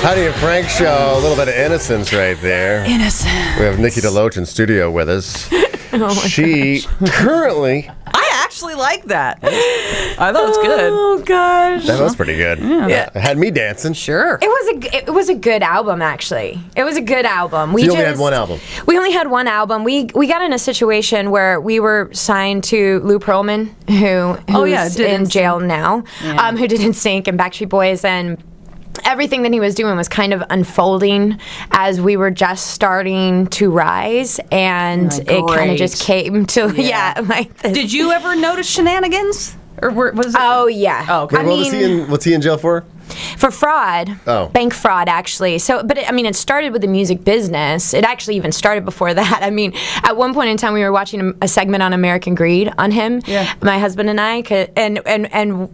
Heidi and Frank show, a little bit of innocence right there. Innocence. We have Nikki DeLoach In-Studio with us. She currently... I actually like that. I thought it was good. Oh gosh, that was pretty good. Yeah. It had me dancing. Sure. it was a good album actually. It was a good album. We only had one album. We only had one album. We got in a situation where we were signed to Lou Pearlman, who's in jail now, who did NSYNC and Backstreet Boys, and everything that he was doing was kind of unfolding as we were just starting to rise, and it kind of just came to like this. Did you ever notice shenanigans, or was it? Oh yeah. Oh, okay. What's he in jail for? For fraud. Oh. Bank fraud, actually. So, but it started with the music business. It actually even started before that. I mean, at one point in time, we were watching a segment on American Greed on him. Yeah. My husband and I, and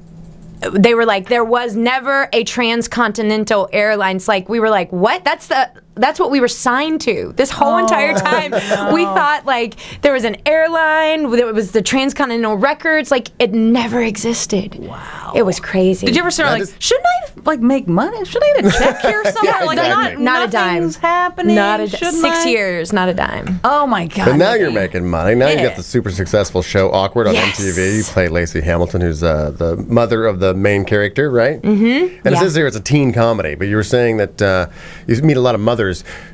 they were like, there was never a transcontinental airlines. Like, we were like, what? That's what we were signed to this whole entire time. No. We thought like there was an airline, there was the Transcontinental Records, like it never existed. Wow. It was crazy. Did you ever start shouldn't I make money? Should I get a check here somewhere? Yeah, like not a dime. Nothing's happening. Not a 6 years, not a dime. Oh my God. But now you're making money. Now you got the super successful show Awkward on MTV. You play Lacey Hamilton, who's the mother of the main character, right? Mm-hmm. And it says here it's a teen comedy, but you were saying that you meet a lot of mothers.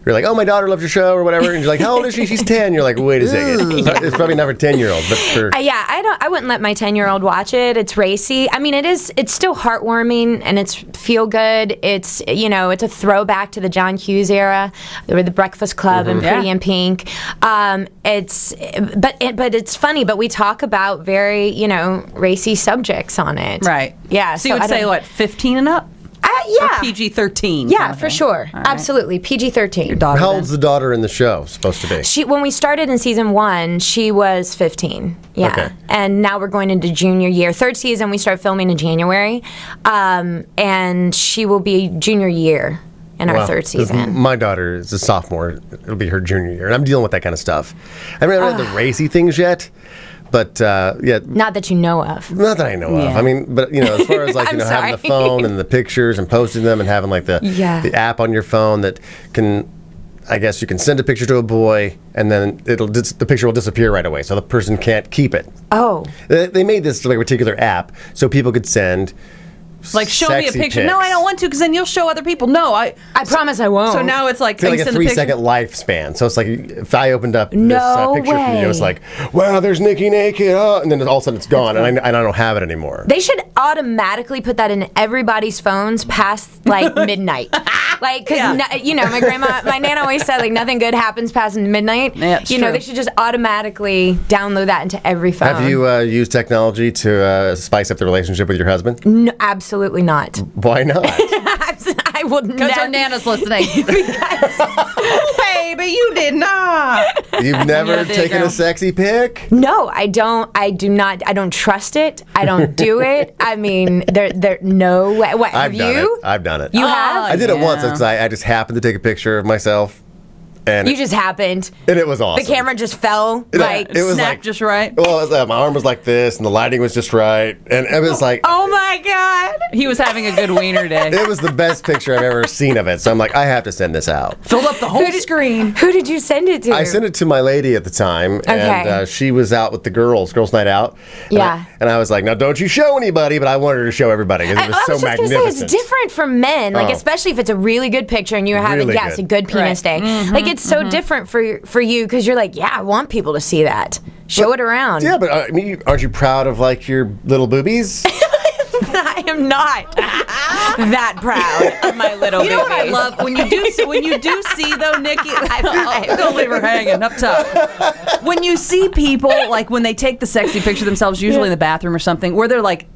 You're like, oh, my daughter loves your show or whatever, and you're like, how old is she? She's 10. You're like, wait a second. It's probably not for 10-year-olds, but for I wouldn't let my 10-year-old watch it. It's racy. I mean, it's still heartwarming and it's feel good. It's it's a throwback to the John Hughes era, or the Breakfast Club and Pretty in Pink. But it's funny. But we talk about very racy subjubjects on it. Right. Yeah. So you would say what, 15 and up? Yeah. Or PG-13. Yeah, for sure. Right. Absolutely. PG-13. How old's the daughter in the show supposed to be? When we started in season 1, she was 15. Yeah. Okay. And now we're going into junior year. Third season, we start filming in January. And she will be junior year in our third season. My daughter is a sophomore. It'll be her junior year. And I'm dealing with that kind of stuff. I haven't read the racy things yet. But not that you know of. Not that I know of. I mean, but as far as like having the phone and the pictures and posting them and having like the app on your phone that can, I guess you can send a picture to a boy and then the picture will disappear right away, so the person can't keep it. Oh. They made this like particular app so people could send. Like, show me a picture. Pics. No, I don't want to, because then you'll show other people. No, I promise I won't. So now it's like, a 3-second lifespan. So it's like if I opened up this picture from you, it's like, wow, there's Nikki naked, and then all of a sudden it's gone, and I don't have it anymore. They should automatically put that in everybody's phones past like midnight. Like, because my Nana always said like nothing good happens past midnight. Yeah, they should just automatically download that into every phone. Have you used technology to spice up the relationship with your husband? No, absolutely not. Why not? I would never. Because our Nana's listening. Baby, you did not. You've never taken a sexy pic? No, I don't. I do not. I don't trust it. I don't do it. I mean, there no way. What, have you? I've done it. You have? I did it once. I just happened to take a picture of myself. And you just happened. And it was awesome. The camera just fell. It was snapped just right. Well, my arm was like this, and the lighting was just right. And it was like... Oh, my God. He was having a good wiener day. It was the best picture I've ever seen of it. So I'm like, I have to send this out. Filled up the whole screen. Who did you send it to? I sent it to my lady at the time. Okay. And she was out with the girls night out. Yeah. And I was like, now, don't you show anybody, but I wanted her to show everybody because it was so magnificent. I was just going to say, it's different for men, like especially if it's a really good picture and you're having, a good penis day. Mm-hmm, like, it's so different for you because you're like, I want people to see that. Show it around. Yeah, but I mean, aren't you proud of like your little boobies? I am not that proud of my little boobies. You know what I love when you do see though, Nikki. Don't leave her hanging up top. When you see people like when they take the sexy picture themselves, usually in the bathroom or something, where they're like.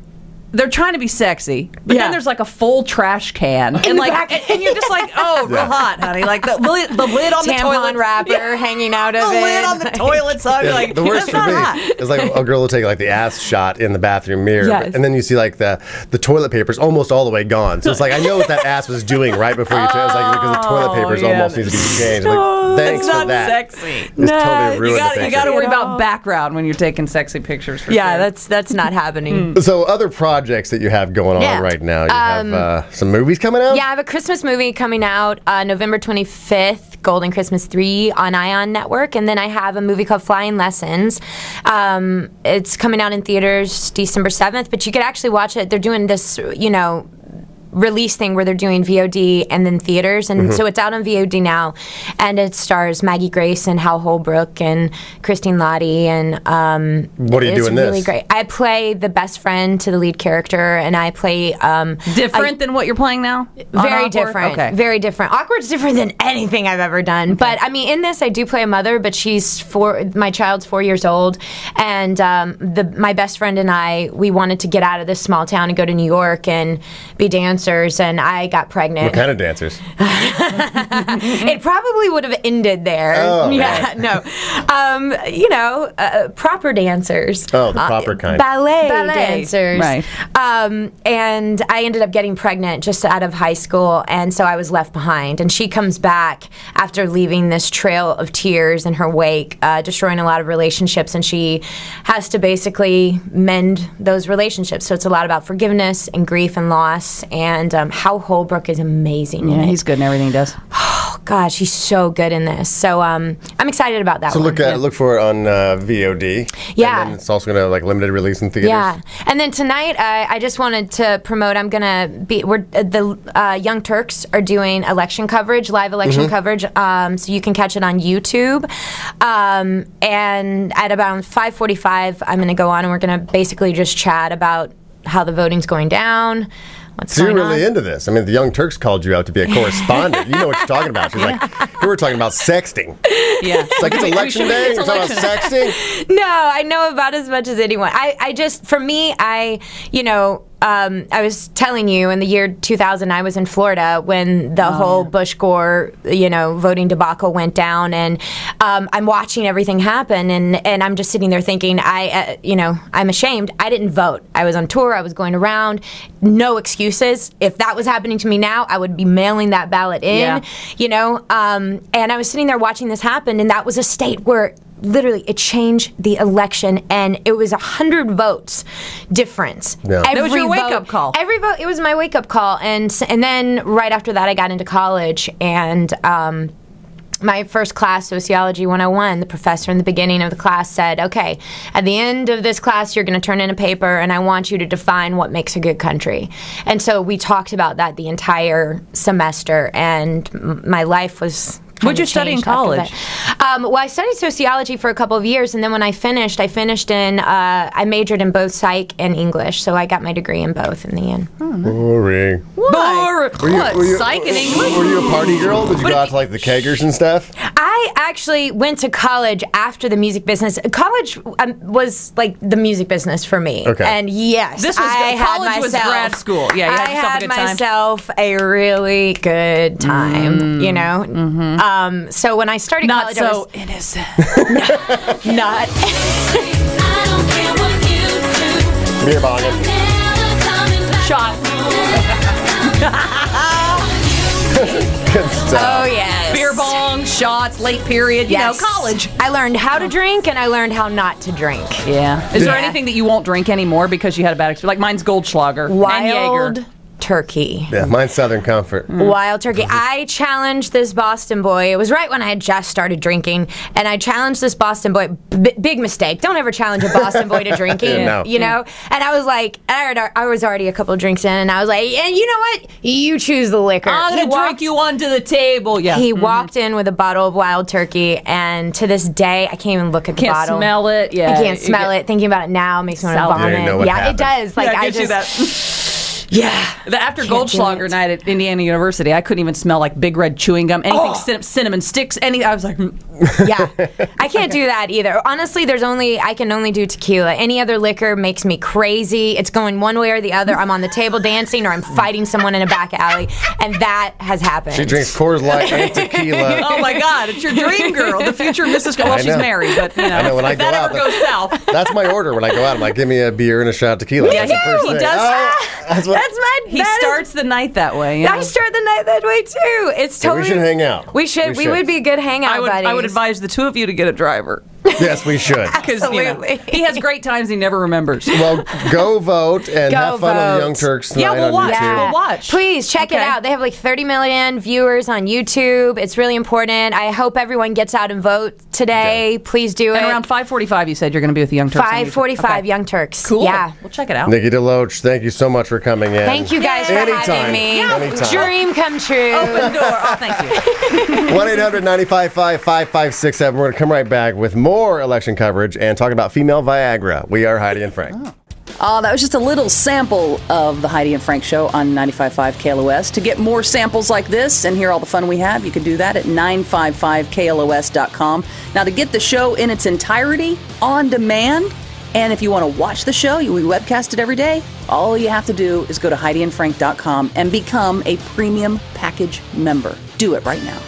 They're trying to be sexy, but then there's like a full trash can, and and you're just like, oh, real hot, honey. Like the lid on the toilet wrapper hanging out of it. The lid on the toilet, so you're like, the worst that's for me not hot. is like a girl will take like the ass shot in the bathroom mirror, and then you see like the toilet paper's almost all the way gone. So it's like I know what that ass was doing right before you took it. It's like because the toilet paper's almost needs to be changed. Like, thanks for that. Sexy. It's totally ruined the picture. You got to worry about background when you're taking sexy pictures. For sure. That's not happening. So other projects. projects that you have going on right now. You have some movies coming out? Yeah, I have a Christmas movie coming out November 25th, Golden Christmas 3 on Ion Network. And then I have a movie called Flying Lessons. It's coming out in theaters December 7th, but you could actually watch it. They're doing this, release thing where they're doing VOD and then theaters, and so it's out on VOD now, and it stars Maggie Grace and Hal Holbrook and Christine Lottie, and what are you doing? This really great. I play the best friend to the lead character, and I play different than what you're playing now. Very different. Okay. Very different. Awkward's different than anything I've ever done. But I mean, in this, I do play a mother, but she's my child's 4 years old, and my best friend and I, we wanted to get out of this small town and go to New York and be dancers, and I got pregnant. What kind of dancers? It probably would have ended there. Oh, yeah, no. Proper dancers. Oh, the proper kind. Ballet dancers. Right. And I ended up getting pregnant just out of high school, and so I was left behind. And she comes back after leaving this trail of tears in her wake, destroying a lot of relationships, and she has to basically mend those relationships. So it's a lot about forgiveness and grief and loss, and Hal Holbrook is amazing. Yeah, he's good in everything he does. Oh gosh, he's so good in this. So I'm excited about that. So one. look for it on VOD. Yeah, and then it's also gonna limited release in theaters. Yeah, and then tonight I just wanted to promote. The Young Turks are doing election coverage, live election coverage. So you can catch it on YouTube. And at about 5:45, I'm gonna go on, and we're gonna basically just chat about how the voting's going down. So you're really into this. I mean, the Young Turks called you out to be a correspondent. You know what you're talking about. She's like, we were talking about sexting. Yeah. It's like, it's election day. You're talking about sexting? No, I know about as much as anyone. I just, for me, I was telling you in the year 2000, I was in Florida when the whole Bush-Gore, voting debacle went down, and I'm watching everything happen, and I'm just sitting there thinking, I'm ashamed. I didn't vote. I was on tour. I was going around. No excuses. If that was happening to me now, I would be mailing that ballot in. And I was sitting there watching this happen, and that was a state where literally it changed the election, and it was 100 votes difference. Yeah. That was your wake-up call. Every vote, it was my wake-up call, and then right after that I got into college, and my first class, Sociology 101, the professor in the beginning of the class said, okay, at the end of this class you're going to turn in a paper, and I want you to define what makes a good country. And so we talked about that the entire semester, and my life was What'd you study in college? Well, I studied sociology for a couple of years, and then when I finished in, I majored in both psych and English, so I got my degree in both in the end. Boring. What? Were you, Psych and English? Were you a party girl? Did you go out to like the keggers and stuff? I actually went to college after the music business. College was like the music business for me. Okay. And yes, This was college was grad school. Yeah, you had yourself a good time. I had myself a really good time. So when I started college, not I so was innocent. not. Beer bonging. Shot. Good stuff. Oh yes. Beer bong, shots, late period. Yes. College. I learned how to drink, and I learned how not to drink. Yeah. Is there anything that you won't drink anymore because you had a bad experience? Like mine's Goldschlager. Wild and Jaeger. turkey. Yeah, mine's Southern Comfort. Wild turkey. I challenged this Boston boy. It was right when I had just started drinking, and I challenged this Boston boy. Big mistake. Don't ever challenge a Boston boy to drinking. No. And I was like, I was already a couple of drinks in, and I was like, and you know what? You choose the liquor. I'm gonna drink you onto the table. Yeah. He walked in with a bottle of Wild Turkey, and to this day, I can't even look at the Can't bottle. smell it. Yeah. I can't smell it. Thinking about it now makes me want to Salty. vomit. You know what It does. Like Yeah, I gives you just. that. Yeah. After Can't do Goldschlager it. night at Indiana University, I couldn't even smell like Big Red chewing gum, anything cinnamon sticks, I was like, Yeah, I can't do that either. Honestly, I can only do tequila. Any other liquor makes me crazy. It's going one way or the other. I'm on the table dancing, or I'm fighting someone in a back alley, and that has happened. She drinks Coors Light and tequila. oh my God, it's your dream girl, the future Mrs. Well, she's married, but I know when I if go that out, ever goes south. That's my order when I go out. I'm like, give me a beer and a shot of tequila. Yeah, That's the first he thing. does. That's He starts the night that way. Yeah. I start the night that way too. It's So totally. we should hang out. We would be a good hangout buddies. I would advise the two of you to get a driver. Yes, we should. Absolutely. He has great times he never remembers. Well, go vote and have fun with the Young Turks tonight Yeah, we'll on watch. YouTube. Yeah. We'll watch. Please check it out. They have like 30 million viewers on YouTube. It's really important. I hope everyone gets out and vote today. Please do it. And around 5:45, you said you're going to be with the Young Turks. 5:45, Young Turks. Cool. Yeah. We'll check it out. Nikki DeLoach, thank you so much for coming in. Thank you guys for having me. Anytime. Dream come true. Open door. Oh, thank you. 1-800-955-5567. We're going to come right back with more election coverage and talk about female Viagra. We are Heidi and Frank. That was just a little sample of the Heidi and Frank show on 95.5 KLOS. To get more samples like this and hear all the fun we have, you can do that at 955KLOS.com. Now, to get the show in its entirety on demand, and if you want to watch the show, we webcast it every day, all you have to do is go to HeidiandFrank.com and become a premium package member. Do it right now.